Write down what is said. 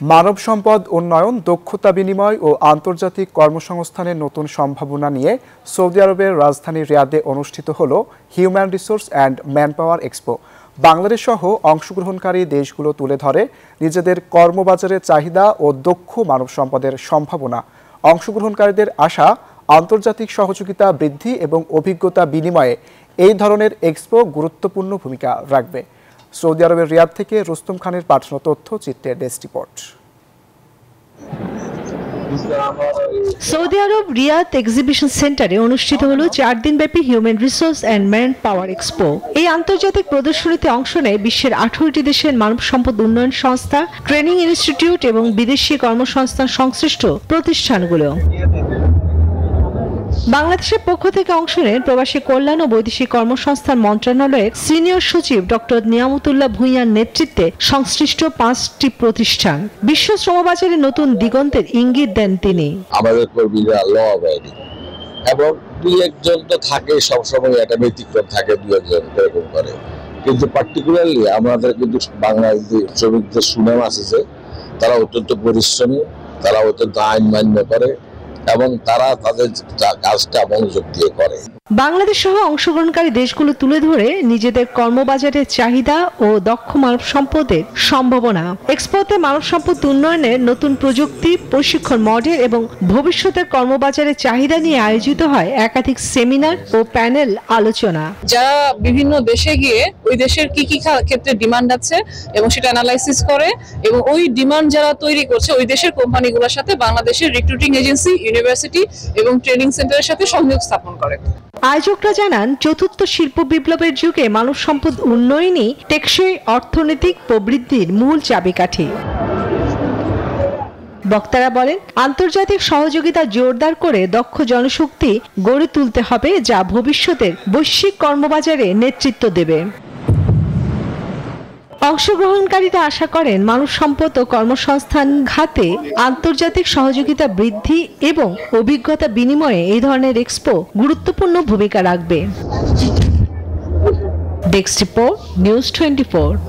মানব সম্পদ উন্নয়ন, দক্ষতা বিনিময় ও আন্তর্জাতিক কর্মসংস্থানের নতুন সম্ভাবনা নিয়ে সৌদি আরবের রাজধানী রিয়াদে অনুষ্ঠিত হলো human resource and manpower expo. Bangladesh সহ অংশগ্রহণকারী দেশগুলো তুলে ধরে নিজেদের কর্মবাজারের চাহিদা ও দক্ষ মানব সম্পদের সম্ভাবনা। অংশগ্রহণকারীদের আশা, আন্তর্জাতিক সহযোগিতা বৃদ্ধি এবং অভিজ্ঞতা বিনিময়ে এই ধরনের এক্সপো গুরুত্বপূর্ণ ভূমিকা রাখবে। সৌদি আরবের রিয়াদ থেকে রুস্তম খানের পাঠানো তথ্যচিত্রের ডেস্ক রিপোর্ট। সৌদি আরব রিয়াদ এক্সিবিশন সেন্টারে অনুষ্ঠিত হলো 4 দিনব্যাপী human resource and man power expo. এই আন্তর্জাতিক প্রদর্শনীতে অংশ নেয় বিশ্বের 18টি দেশের মানব সম্পদ উন্নয়ন সংস্থা, ট্রেনিং ইনস্টিটিউট এবং বিদেশি কর্মসংস্থান সংশ্লিষ্ট প্রতিষ্ঠানগুলো। বাংলাদেশের পক্ষ থেকে অংশ নেন প্রবাসী কল্যাণ ও বৈদেশিক কর্মসংস্থান মন্ত্রণালয়ের সিনিয়র সচিব ডক্টর নিয়ামতুল্লাহ ভূঁইয়ার নেতৃত্বে সংশ্লিষ্ট 5টি প্রতিষ্ঠান। বিশ্ব শ্রমবাজারে নতুন দিগন্তের ইঙ্গিত দেন তিনি। আমাদের কর্মীরা ল অ্যাবাইডিং এবং দুই একজন তো থাকে, সবসময় একটা ব্যতিক্রম থাকে, দুই একজন এরকম করে, কিন্তু পার্টিকুলারলি আমাদের কিন্তু বাংলাদেশ শ্রমিকদের সুনাম আছে যে তারা অত্যন্ত পরিশ্রমী, তারা অত্যন্ত আইন মান্য করে এবং তারা তাদের কাজটা মনোযোগ দিয়ে করে। বাংলাদেশ সহ অংশগ্রহণকারী দেশগুলো তুলে ধরে নিজেদের কর্মবাজারের চাহিদা ও দক্ষ মানব সম্পদের সম্ভাবনা। এক্সপোতে মানব সম্পদ উন্নয়নের নতুন প্রযুক্তি, প্রশিক্ষণ মডেল এবং ভবিষ্যতের কর্মবাজারের চাহিদা নিয়ে আয়োজিত হয় একাধিক সেমিনার ও প্যানেল আলোচনা। যারা বিভিন্ন দেশে গিয়ে ওই দেশের কি কি ক্ষেত্রে ডিমান্ড আছে এবং সেটা অ্যানালাইসিস করে এবং ওই ডিমান্ড যারা তৈরি করছে ওই দেশের কোম্পানিগুলোর সাথে বাংলাদেশের রিক্রুটিং এজেন্সি, ইউনিভার্সিটি এবং ট্রেনিং সেন্টারের সাথে সংযোগ স্থাপন করে। আয়োজকরা জানান, চতুর্থ শিল্প বিপ্লবের যুগে মানব সম্পদ উন্নয়নই টেকসই অর্থনৈতিক প্রবৃদ্ধির মূল চাবিকাঠি। বক্তারা বলেন, আন্তর্জাতিক সহযোগিতা জোরদার করে দক্ষ জনশক্তি গড়ে তুলতে হবে, যা ভবিষ্যতের বৈশ্বিক কর্মবাজারে নেতৃত্ব দেবে। অংশগ্রহণকারীরা আশা করেন মানব সম্পদ ও কর্মসংস্থান খাতে আন্তর্জাতিক সহযোগিতা বৃদ্ধি এবং অভিজ্ঞতা বিনিময়ে এই ধরনের এক্সপো গুরুত্বপূর্ণ ভূমিকা রাখবে। Desk report, news 24।